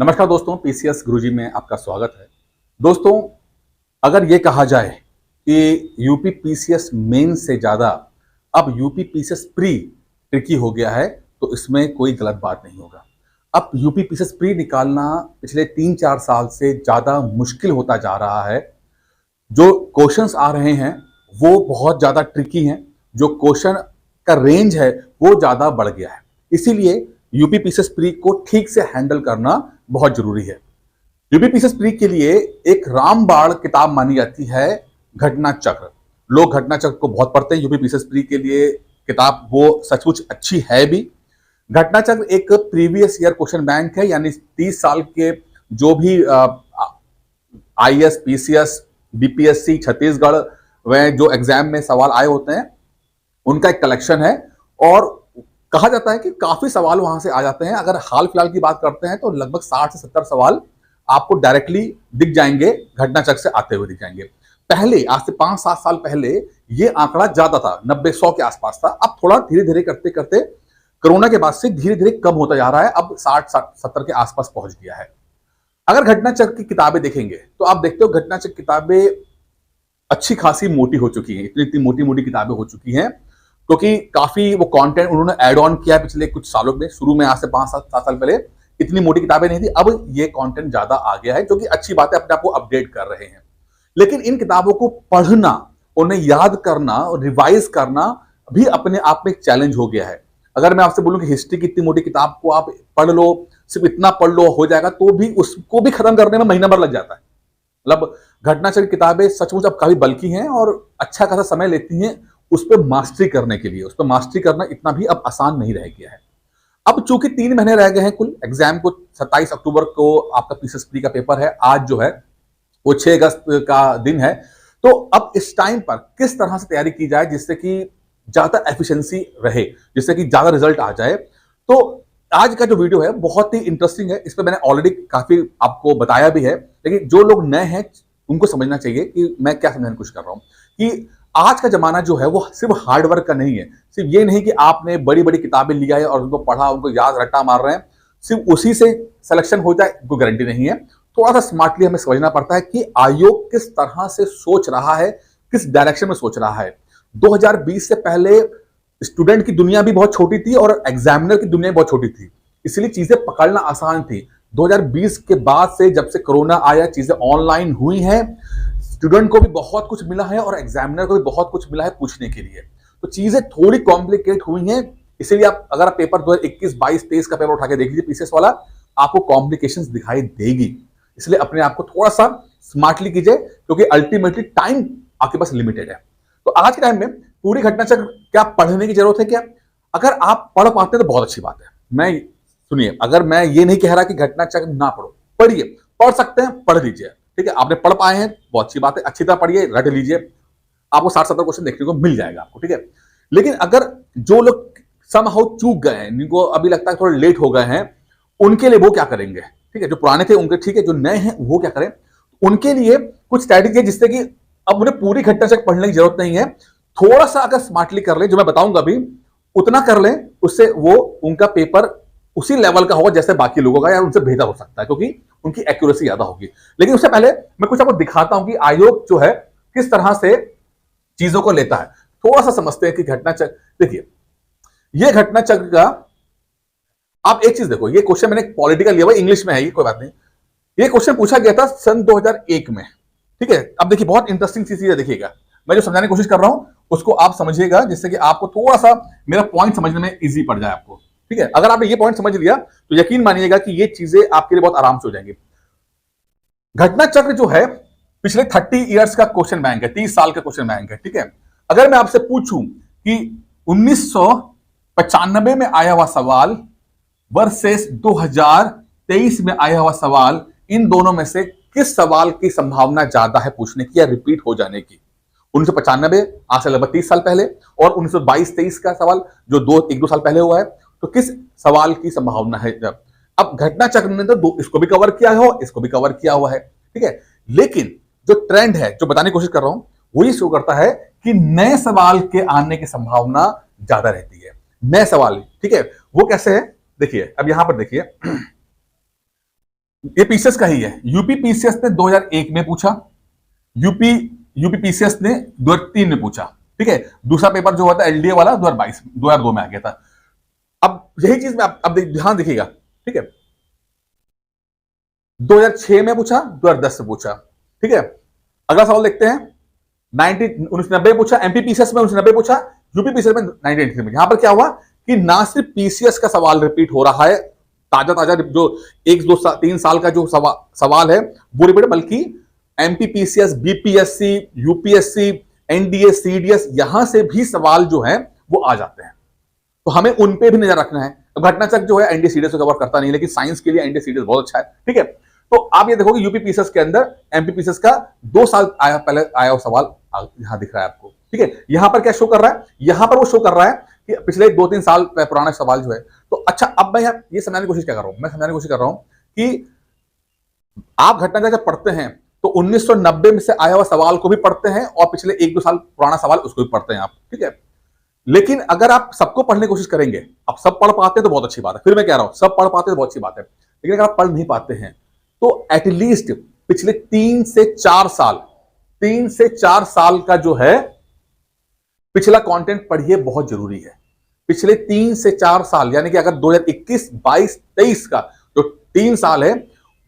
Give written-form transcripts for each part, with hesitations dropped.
नमस्कार दोस्तों, पीसीएस गुरुजी में आपका स्वागत है। दोस्तों, अगर ये कहा जाए कि यूपी पीसीएस मेन से ज़्यादा अब यूपी पीसीएस प्री ट्रिकी हो गया है, तो इसमें कोई गलत बात नहीं होगा। अब यूपी पीसीएस प्री निकालना पिछले 3-4 साल से ज़्यादा मुश्किल होता जा रहा है। जो क्वेश्चंस आ रहे हैं, वो बहुत ज़्यादा ट्रिकी हैं। जो क्वेश्चन का रेंज है, वो ज़्यादा बढ़ गया है। इसीलिए यूपी पीसीएस प्री को ठीक से हैंडल करना बहुत जरूरी है। यूपी पीसीएस प्री के लिए एक रामबाण किताब मानी जाती है घटना चक्र। लोग घटना चक्र को बहुत पढ़ते हैं। यूपी पीसीएस प्री के लिए किताब वो सचमुच अच्छी है भी। घटना चक्र एक प्रीवियस ईयर क्वेश्चन बैंक है, यानी 30 साल के जो भी आईएएस, पीसीएस, बीपीएससी, छत्तीसगढ़ में जो एग्जाम में सवाल आए होते हैं, उनका एक कलेक्शन है। और कहा जाता है कि काफी सवाल वहां से आ जाते हैं। अगर हाल फिलहाल की बात करते हैं तो लगभग 60 से 70 सवाल आपको डायरेक्टली दिख जाएंगे, घटना चक्र से आते हुए दिख जाएंगे। पहले, आज से 5-7 साल पहले ये आंकड़ा ज्यादा था, 90-100 के आसपास था। अब थोड़ा धीरे धीरे करते करते कोरोना के बाद से धीरे धीरे कम होता जा रहा है। अब 60-70 के आसपास पहुंच गया है। अगर घटना चक्र की किताबें देखेंगे तो आप देखते हो घटना चक्र किताबें अच्छी खासी मोटी हो चुकी हैं। इतनी इतनी मोटी मोटी किताबें हो चुकी हैं क्योंकि काफी वो कंटेंट उन्होंने ऐड ऑन किया है पिछले कुछ सालों में। शुरू में, आज से 5-7 साल पहले इतनी मोटी किताबें नहीं थी। अब ये कंटेंट ज्यादा आ गया है, जो कि अच्छी बात है, अपने आप को अपडेट कर रहे हैं। लेकिन इन किताबों को पढ़ना, उन्हें याद करना और रिवाइज करना भी अपने आप में एक चैलेंज हो गया है। अगर मैं आपसे बोलूं कि हिस्ट्री की इतनी मोटी किताब को आप पढ़ लो, सिर्फ इतना पढ़ लो हो जाएगा, तो भी उसको भी खत्म करने में महीना भर लग जाता है। मतलब घटना चक्र किताबें सचमुच अब काफी बल्कि हैं और अच्छा खासा समय लेती हैं उस पर मास्टरी करने के लिए। उस पर मास्टरी करना इतना भी अब आसान नहीं रह गया है। अब चूंकि 3 महीने रह गए हैं कुल एग्जाम को, 27 अक्टूबर को आपका पीसीएस प्री का पेपर है, आज जो है वो 6 अगस्त का दिन है। तो अब इस टाइम पर किस तरह से तैयारी की जाए जिससे कि ज्यादा एफिशिएंसी रहे, जिससे कि ज्यादा रिजल्ट आ जाए। तो आज का जो वीडियो है बहुत ही इंटरेस्टिंग है। इस पर मैंने ऑलरेडी काफी आपको बताया भी है, लेकिन जो लोग नए हैं उनको समझना चाहिए कि मैं क्या समझाने की कोशिश कर रहा हूं। कि आज का जमाना जो है वो सिर्फ हार्डवर्क का नहीं है। सिर्फ ये नहीं कि आपने बड़ी बड़ी किताबें लिया है और उनको पढ़ा, उनको याद रट्टा मार रहे हैं, सिर्फ उसी से सिलेक्शन हो जाए, कोई गारंटी नहीं है। थोड़ा सा स्मार्टली हमें समझना पड़ता है कि आयोग किस तरह से सोच रहा है, किस डायरेक्शन में सोच रहा है। 2020 से पहले स्टूडेंट की दुनिया भी बहुत छोटी थी और एग्जामिनर की दुनिया भी बहुत छोटी थी, इसलिए चीजें पकड़ना आसान थी। 2020 के बाद से, जब से कोरोना आया, चीजें ऑनलाइन हुई हैं। स्टूडेंट को भी बहुत कुछ मिला है और एग्जामिनर को भी बहुत कुछ मिला है पूछने के लिए। तो चीजें थोड़ी कॉम्प्लिकेट हुई हैं। इसीलिए आप अगर आप पेपर 2021, 22, 23 का पेपर उठा के देख लीजिए पीसीएस वाला, आपको कॉम्प्लिकेशंस दिखाई देगी। इसलिए अपने आप को थोड़ा सा स्मार्टली कीजिए, क्योंकि अल्टीमेटली टाइम आपके पास लिमिटेड है। तो आज के टाइम में पूरी घटना चक्र क्या पढ़ने की जरूरत है क्या? अगर आप पढ़ पाते हैं तो बहुत अच्छी बात है। मैं सुनिए, अगर मैं ये नहीं कह रहा कि घटना चक्र ना पढ़ो, पढ़िए, पढ़ सकते हैं, पढ़ लीजिए। ठीक है, आपने पढ़ पाए हैं, बहुत अच्छी बात है, अच्छी तरह पढ़िए, रट लीजिए, आपको 60-70 क्वेश्चन देखने को मिल जाएगा आपको। ठीक है, लेकिन अगर जो लोग समहाउ चूक गए हैं, जिनको अभी लगता है थोड़ा लेट हो गए हैं, उनके लिए वो क्या करेंगे? ठीक है, जो पुराने थे उनके ठीक है, जो नए हैं वो क्या करें? उनके लिए कुछ स्ट्रैटेजी है जिससे कि अब उन्हें पूरी घटना चक्र पढ़ने की जरूरत नहीं है। थोड़ा सा अगर स्मार्टली कर लें, जो मैं बताऊंगा अभी, उतना कर लें, उससे वो उनका पेपर उसी लेवल का होगा जैसे बाकी लोगों का, या उनसे बेहतर हो सकता है, क्योंकि उनकी एक्यूरेसी ज्यादा होगी। लेकिन उससे पहले मैं कुछ आपको दिखाता हूं कि आयोग जो है किस तरह से चीजों को लेता है। थोड़ा सा समझते हैं कि घटना चक्र, देखिए ये घटना चक्र का, आप एक चीज देखो, ये क्वेश्चन मैंने पॉलिटिकल लिया हुआ, इंग्लिश में है, ये कोई बात नहीं। ये क्वेश्चन पूछा गया था सन 2001 में। ठीक है, अब देखिए बहुत इंटरेस्टिंग चीज है, देखिएगा मैं जो समझाने की कोशिश कर रहा हूं उसको आप समझिएगा, जिससे कि आपको थोड़ा सा मेरा पॉइंट समझने में इजी पड़ जाए आपको। ठीक है, अगर आपने ये पॉइंट समझ लिया तो यकीन मानिएगा कि ये चीजें आपके लिए बहुत आराम से हो जाएंगी। घटना चक्र जो है पिछले 30 इयर्स का क्वेश्चन बैंक है, 30 साल का क्वेश्चन बैंक है। ठीक है, अगर मैं आपसे पूछूं कि 1995 में आया हुआ सवाल वर्सेस 2023 में आया हुआ सवाल, इन दोनों में से किस सवाल की संभावना ज्यादा है पूछने की या रिपीट हो जाने की? 1995 आज से लगभग 30 साल पहले, और 1922-23 का सवाल जो 1-2 साल पहले हुआ है, तो किस सवाल की संभावना है? अब घटना चक्र ने तो इसको भी कवर किया हो, इसको भी कवर किया हुआ है। ठीक है, लेकिन जो ट्रेंड है, जो बताने की कोशिश कर रहा हूं, वो ये शो करता है कि नए सवाल के आने की संभावना ज्यादा रहती है। नए सवाल, ठीक है, वो कैसे है? देखिए, अब यहां पर देखिए, ये पीसीएस का ही है। यूपी पीसीएस ने 2001 में पूछा, यूपी यूपी पीसीएस ने 2003 में पूछा। ठीक है, दूसरा पेपर जो हुआ था एलडीए वाला 2022 में आ गया था। अब यही चीज में अब ध्यान देखिएगा। ठीक है, 2006 में पूछा, 2010 में पूछा। ठीक है, अगला सवाल देखते हैं। 1990 पूछा, एमपी पीसीएस में 1990 पूछा, यूपी पीसीएस में 1983 में। यहां पर क्या हुआ कि ना सिर्फ पीसीएस का सवाल रिपीट हो रहा है, ताजा ताजा जो 1-2-3 साल का जो सवाल है वो रिपीट, बल्कि MP PCS, BPSC, UPSC, NDA, CDS, यहां से भी सवाल जो है वो आ जाते हैं। तो हमें उन पे भी नजर रखना है। घटना चक्र जो है एनडीए सीडीएस को कवर करता नहीं, लेकिन साइंस के लिए एनडीए सीडीएस बहुत अच्छा है। ठीक है, तो आप ये देखोगे यूपी पीसीएस के अंदर एमपी पीसीएस का 2 साल पहले आया सवाल यहां दिख रहा है आपको। ठीक है, यहां पर क्या शो कर रहा है, यहां पर वो शो कर रहा है कि पिछले 2-3 साल पुराना सवाल जो है। तो अच्छा, अब मैं ये समझाने की कोशिश क्या कर रहा हूं, मैं समझाने की कोशिश कर रहा हूं कि आप घटना जब पढ़ते हैं तो 1990 में से आया हुआ सवाल को भी पढ़ते हैं और पिछले 1-2 साल पुराना सवाल उसको भी पढ़ते हैं आप। ठीक है, लेकिन अगर आप सबको पढ़ने की कोशिश करेंगे, आप सब पढ़ पाते हैं तो बहुत अच्छी बात है। फिर मैं कह रहा हूं सब पढ़ पाते हैं तो बहुत अच्छी बात है, लेकिन अगर आप पढ़ नहीं पाते हैं तो एटलीस्ट पिछले 3 से 4 साल का जो है पिछला कंटेंट पढ़िए, बहुत जरूरी है। पिछले 3 से 4 साल, यानी कि अगर 2021, 22, 23 का जो 3 साल है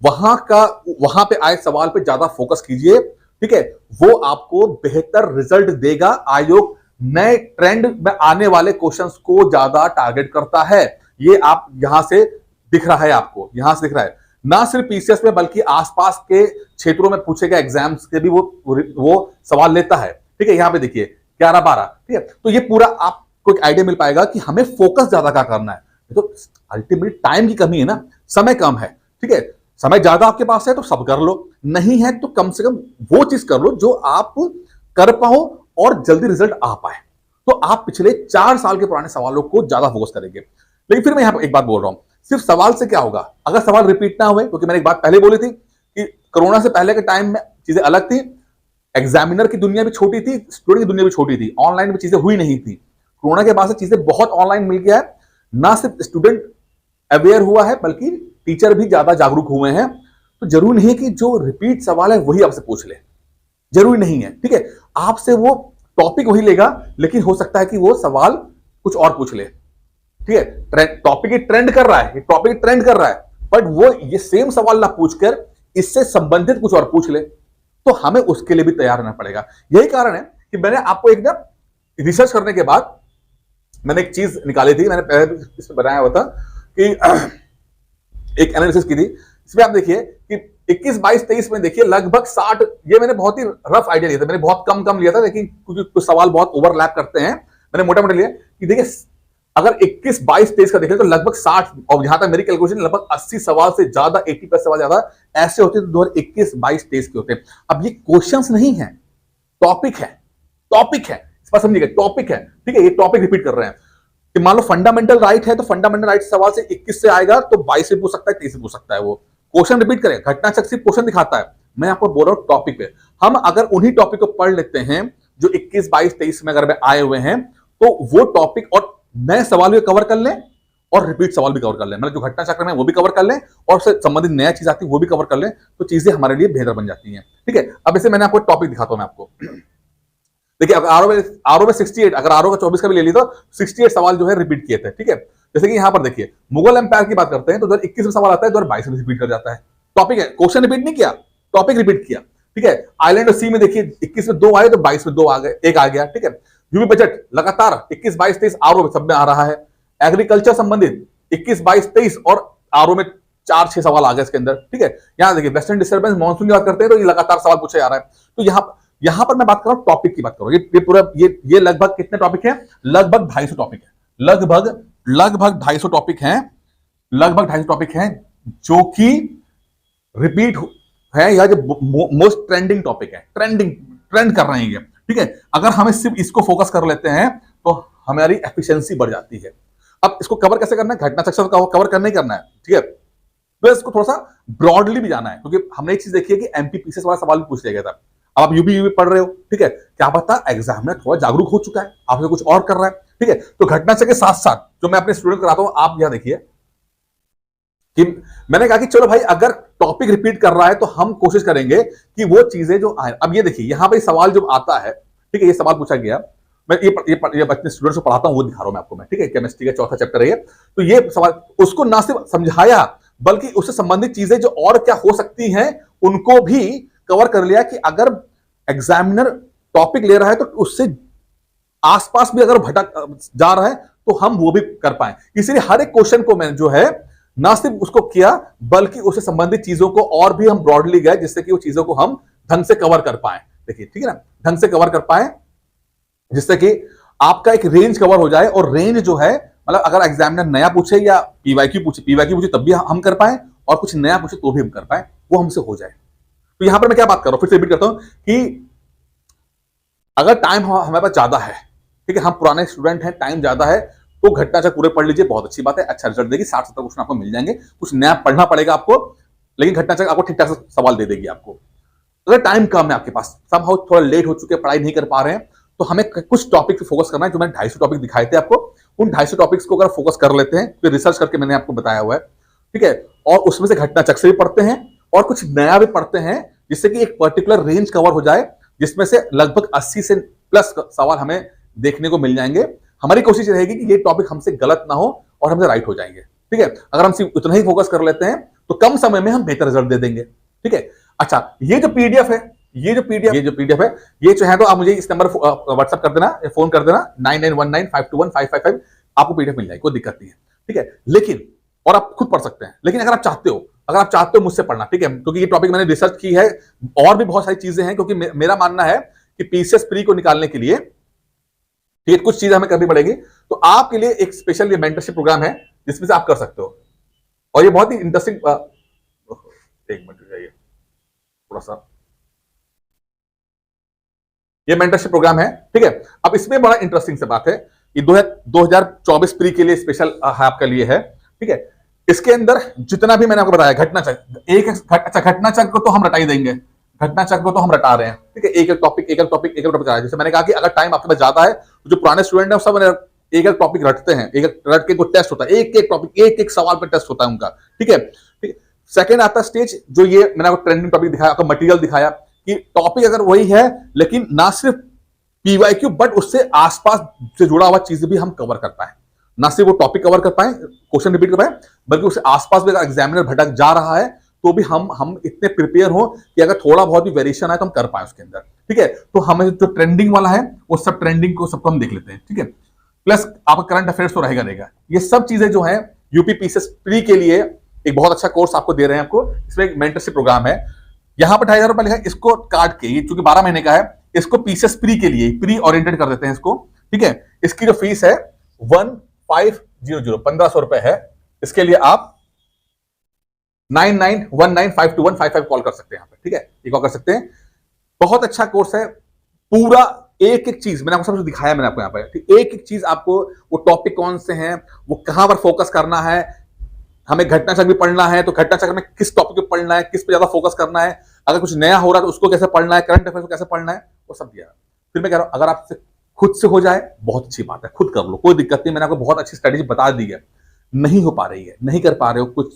वहां पे आए सवाल पे ज्यादा फोकस कीजिए। ठीक है, वो आपको बेहतर रिजल्ट देगा। आयोग नए ट्रेंड में आने वाले क्वेश्चंस को ज्यादा टारगेट करता है। ये आप यहां से दिख रहा है, आपको यहां से दिख रहा है। ना सिर्फ पीसीएस में बल्कि आसपास के क्षेत्रों में पूछे गए एग्जाम्स के भी वो सवाल लेता है। ठीक है, यहां पे देखिए 11-12। ठीक है, तो ये पूरा आपको एक आइडिया मिल पाएगा कि हमें फोकस ज्यादा क्या करना है। तो अल्टीमेटली टाइम की कमी है ना, समय कम है। ठीक है, समय ज्यादा आपके पास है तो सब कर लो, नहीं है तो कम से कम वो चीज कर लो जो आप कर पाओ और जल्दी रिजल्ट आ पाए। तो आप पिछले 4 साल के पुराने सवालों को ज्यादा फोकस करेंगे। लेकिन फिर मैं यहां पर एक बात बोल रहा हूं, सिर्फ सवाल से क्या होगा अगर सवाल रिपीट ना हुए, क्योंकि मैंने एक बात पहले बोली थी कि कोरोना से पहले के टाइम में चीजें अलग थी। एग्जामिनर की दुनिया भी छोटी थी, स्टूडेंट की दुनिया भी छोटी थी, ऑनलाइन में चीजें हुई नहीं थी। कोरोना के बाद से चीजें बहुत ऑनलाइन मिल गया है। ना सिर्फ स्टूडेंट अवेयर हुआ है बल्कि टीचर भी ज्यादा जागरूक हुए हैं। तो जरूरी नहीं है कि जो रिपीट सवाल है वही आपसे पूछ ले, जरूरी नहीं है। ठीक है, आपसे वो टॉपिक वही लेगा, लेकिन हो सकता है कि वो सवाल कुछ और पूछ ले। ठीक है, टॉपिक ट्रेंड कर रहा है, टॉपिक ट्रेंड कर रहा है, बट वो ये सेम सवाल ना पूछकर इससे संबंधित कुछ और पूछ ले, तो हमें उसके लिए भी तैयार रहना पड़ेगा। यही कारण है कि मैंने आपको एक ना रिसर्च करने के बाद मैंने एक चीज निकाली थी, मैंने पहले इसमें बनाया हुआ था कि एक एनालिसिस की थी। इसमें आप देखिए कि 21, 22, 23 में देखिए लगभग 60, ये मैंने बहुत ही रफ आइडिया लिया था, मैंने बहुत कम लिया था, लेकिन क्योंकि कुछ सवाल बहुत ओवरलैप करते हैं मैंने मोटा मोटा लिया कि देखिए अगर 21, 22, 23 का देखें तो लगभग 60, और यहां तक मेरी कैलकुलेशन लगभग 80 सवाल से ज्यादा, 80+ सवाल ज्यादा ऐसे होते हैं 2021, 22, 23 के होते हैं। अब ये क्वेश्चंस नहीं है, टॉपिक है, टॉपिक है, इस बात समझिएगा, टॉपिक है। ठीक है, ये टॉपिक रिपीट कर रहे हैं कि मान लो फंडामेंटल राइट है तो फंडामेंटल राइट सवाल से 21 से आएगा तो 22 से पूछ सकता है, 23 से पूछ सकता है। वो क्वेश्चन रिपीट करें, घटना चक्र सिर्फ क्वेश्चन दिखाता है। मैं आपको बोल रहा हूं टॉपिक पे, हम अगर उन्हीं टॉपिक को पढ़ लेते हैं जो 21, 22, 23 में अगर आए हुए हैं, तो वो टॉपिक और नए सवाल भी कवर कर लें और रिपीट सवाल भी कवर कर लें, मतलब जो घटना चक्र में वो भी कवर कर लें और उससे संबंधित नया चीज आती है वो भी कवर कर लें, तो चीजें हमारे लिए बेहतर बन जाती हैं। ठीक है, अब इसे मैंने आपको टॉपिक दिखाता हूं मैं आपको। देखिए आरओ में 68, अगर आरओ का 24 का भी ले ली तो 68 सवाल जो है रिपीट किए थे। ठीक है, जैसे कि यहां पर देखिए मुगल एम्पायर की बात करते हैं तो 2021 में सवाल आता है, 2022 में रिपीट कर जाता है। टॉपिक है, क्वेश्चन रिपीट नहीं किया, टॉपिक रिपीट किया। ठीक है, आइलैंड और सी में देखिए 21 में 2 आए तो 22 में 2 आ गए, 1 आ गया। ठीक है, यूपी बजट लगातार 21, 22, 23 आरओ में सब में आ रहा है। एग्रीकल्चर संबंधित 21, 22, 23 और आरओ में 4-6 सवाल आ गए इसके अंदर। ठीक है, यहां देखिए वेस्टर्न डिस्टर्बेंस मानसून की बात करते हैं तो ये लगातार सवाल पूछा जा रहा है। तो यहां पर मैं बात कर रहा हूं टॉपिक की बात कर रहा हूं। ये पूरा ये लगभग कितने टॉपिक है, लगभग 250 टॉपिक है, लगभग 250 टॉपिक हैं, लगभग 250 टॉपिक हैं जो कि रिपीट है या जो मोस्ट ट्रेंडिंग टॉपिक है, ट्रेंड कर रहे हैं ये। ठीक है, अगर हमें सिर्फ इसको फोकस कर लेते हैं तो हमारी एफिशिएंसी बढ़ जाती है। अब इसको कवर कैसे करना है, घटना चक्र को कवर करना ही करना है। ठीक है, तो इसको थोड़ा सा ब्रॉडली भी जाना है, क्योंकि हमने एक चीज देखी है कि एमपी पीसीएस वाला सवाल भी पूछ लिया गया था। अब आप यूपी पढ़ रहे हो, ठीक है, क्या पता एग्जामिनर थोड़ा जागरूक हो चुका है, आपसे कुछ और कर रहा है। ठीक है, तो घटना चक्र के साथ साथ जो मैं अपने स्टूडेंट कराता हूं, आप यहां देखिए कि मैंने कहा कि चलो भाई अगर टॉपिक रिपीट कर रहा है तो हम कोशिश करेंगे कि वो चीजें जो आए। अब ये देखिए यहां पे सवाल जो आता है, ठीक है, ये सवाल पूछा गया, मैं ये अपने स्टूडेंट्स को पढ़ाता हूं, वो दिखा रहा हूं मैं आपको मैं, ठीक है, केमिस्ट्री का चौथा चैप्टर है ये। तो ये सवाल उसको ना सिर्फ समझाया बल्कि उससे संबंधित चीजें जो और क्या हो सकती हैं उनको भी कवर कर लिया कि अगर एग्जामिनर टॉपिक ले रहा है तो उससे आसपास भी अगर भटक जा रहा है तो हम वो भी कर पाए। इसलिए हर एक क्वेश्चन को मैंने जो है ना सिर्फ उसको किया बल्कि उससे संबंधित चीजों को और भी हम ब्रॉडली गए जिससे कि वो चीजों को हम ढंग से कवर कर पाए। देखिए ठीक है ना, ढंग से कवर कर पाए जिससे कि आपका एक रेंज कवर हो जाए। और रेंज जो है मतलब अगर एग्जामिनर नया पूछे या पीवाईक्यू पूछे तब भी हम कर पाए और कुछ नया पूछे तो भी हम कर पाए, वो हमसे हो जाए। तो यहां पर मैं क्या बात कर रहा हूं, फिर से रिपीट करता हूं कि अगर टाइम हमारे पास ज्यादा है, ठीक है, हम पुराने स्टूडेंट हैं, टाइम ज्यादा है, तो घटना चक्र पूरे पढ़ लीजिए, बहुत अच्छी बात है, अच्छा रिजल्ट देगी, 60-70 क्वेश्चन आपको मिल जाएंगे। कुछ नया पढ़ना पड़ेगा आपको, लेकिन घटना चक्र आपको ठीक ठाक से सवाल दे देगी आपको। अगर टाइम कम है आपके पास, समहाउ थोड़ा लेट हो चुके हैं, पढ़ाई नहीं कर पा रहे हैं, तो हमें कुछ टॉपिक पे फोकस करना है। जो मैंने 250 टॉपिक दिखाए थे आपको, उन 250 टॉपिक्स को अगर फोकस कर लेते हैं, फिर रिसर्च करके मैंने आपको बताया हुआ है, ठीक है, और उसमें से घटना चक्र से भी पढ़ते हैं और कुछ नया भी पढ़ते हैं जिससे कि एक पर्टिकुलर रेंज कवर हो जाए, जिसमें से लगभग 80 से प्लस सवाल हमें देखने को मिल जाएंगे। हमारी कोशिश रहेगी कि ये टॉपिक हमसे गलत ना हो और हमसे राइट हो जाएंगे, ठीक है। अगर हम सिर्फ उतना ही फोकस कर लेते हैं तो कम समय में हम बेहतर रिजल्ट दे देंगे, ठीक है। अच्छा, ये जो पीडीएफ है, ये जो पीडीएफ है, ये चाहे तो आप मुझे इस नंबर व्हाट्सएप कर देना, फोन कर देना 9919521555, आपको पीडीएफ मिल जाएगी, कोई दिक्कत नहीं है, ठीक है। लेकिन और आप खुद पढ़ सकते हैं, लेकिन अगर आप चाहते हो मुझसे पढ़ना, ठीक है, क्योंकि ये टॉपिक मैंने रिसर्च की है, और भी बहुत सारी चीजें हैं, क्योंकि मेरा मानना है कि पीसीएस प्री को निकालने के लिए ठीक है कुछ चीजें हमें करनी पड़ेगी। तो आपके लिए एक स्पेशल ये मेंटरशिप प्रोग्राम है जिसमें से आप कर सकते हो, और ये बहुत ही इंटरेस्टिंग, एक मिनट जाइए थोड़ा सा, ये मेंटरशिप प्रोग्राम है, ठीक है। अब इसमें बड़ा इंटरेस्टिंग से बात है, ये 2024 प्री के लिए स्पेशल आपके लिए है, ठीक है। इसके अंदर जितना भी मैंने आपको बताया घटना चक्र, घटना चक्र को तो हम रटा ही देंगे, घटना चक्र को तो हम रटा रहे हैं, ठीक है। एक एक टॉपिक आ रहा है। जैसे मैंने कहा कि अगर टाइम आपके पास ज्यादा है तो जो पुराने स्टूडेंट है सब एक एक टॉपिक रटते हैं, एक एक रट के कोई टेस्ट होता है, एक एक टॉपिक एक सवाल पर टेस्ट होता है उनका, ठीक है। सेकेंड आता स्टेज, जो ये मैंने आपको ट्रेंडिंग टॉपिक दिखाया, आपको मटेरियल दिखाया कि टॉपिक अगर वही है लेकिन ना सिर्फ पीवाईक्यू बट उससे आसपास से जुड़ा हुआ चीजें भी हम कवर कर पाए, ना सिर्फ वो टॉपिक कवर कर पाए, क्वेश्चन रिपीट कर पाए, बल्कि उससे आसपास भी अगर एग्जामिनर भटक जा रहा है तो भी हम इतने प्रिपेयर हो कि अगर थोड़ा बहुत भी वेरिएशन आए तो हम कर पाए उसके अंदर, ठीक है। तो हमें जो ट्रेंडिंग वाला है वो सब ट्रेंडिंग को सबको हम देख लेते हैं, ठीक है। प्लस आपका करंट अफेयर्स तो रहेगा। ये सब चीजें जो है यूपी पीसीएस प्री के लिए एक बहुत अच्छा कोर्स आपको दे रहे हैं। आपको इसमें एक मेंटरशिप प्रोग्राम है, यहाँ पर 2,500 रुपए लिखा है, इसको काट के, ये चूंकि 12 महीने का है, इसको पीसीएस प्री के लिए प्री ओरिएंटेड कर देते हैं इसको, ठीक है। इसकी जो फीस है 1500 रुपए है। इसके लिए आप 9919521555 कॉल कर सकते हैं यहाँ पे, ठीक है, ये कॉल कर सकते हैं। बहुत अच्छा कोर्स है, पूरा एक एक चीज मैंने आपको सब कुछ दिखाया, मैंने आपको यहाँ पे, ठीक, एक एक चीज आपको, वो टॉपिक कौन से हैं, वो कहां पर फोकस करना है, हमें घटना चक्र भी पढ़ना है तो घटना चक्र में किस टॉपिक पे पढ़ना है, किस पे ज्यादा फोकस करना है, अगर कुछ नया हो रहा है तो उसको कैसे पढ़ना है, करंट अफेयर्स को कैसे पढ़ना है, वो सब दिया। फिर मैं कह रहा हूं अगर आपसे खुद से हो जाए बहुत अच्छी बात है, खुद कर लो, कोई दिक्कत नहीं, मैंने आपको बहुत अच्छी स्ट्रेटेजी बता दी है। नहीं हो पा रही है, नहीं कर पा रहे हो, कुछ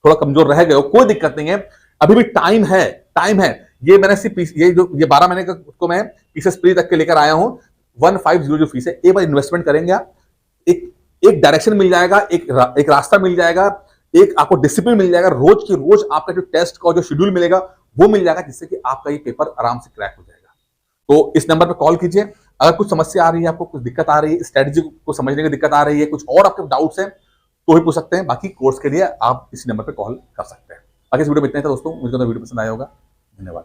थोड़ा कमजोर रह गए हो, कोई दिक्कत नहीं है, अभी भी टाइम है। ये मैंने सिर्फ ये 12 महीने का उसको मैं पीसीएस प्री तक के लेकर आया हूं, 1500 फीस है। एक बार इन्वेस्टमेंट करेंगे आप, एक डायरेक्शन मिल जाएगा, एक रास्ता मिल जाएगा, एक आपको डिसिप्लिन मिल जाएगा, रोज की रोज आपका जो टेस्ट का जो शेड्यूल मिलेगा वो मिल जाएगा, जिससे कि आपका ये पेपर आराम से क्रैक हो जाएगा। तो इस नंबर पर कॉल कीजिए, अगर कुछ समस्या आ रही है, आपको कुछ दिक्कत आ रही है, स्ट्रेटजी को समझने की दिक्कत आ रही है, कुछ और आपके डाउट्स हैं तो ही पूछ सकते हैं। बाकी कोर्स के लिए आप इसी नंबर पर कॉल कर सकते हैं। बाकी इस वीडियो में इतना ही था दोस्तों, मुझे तो वीडियो पसंद आया होगा। धन्यवाद।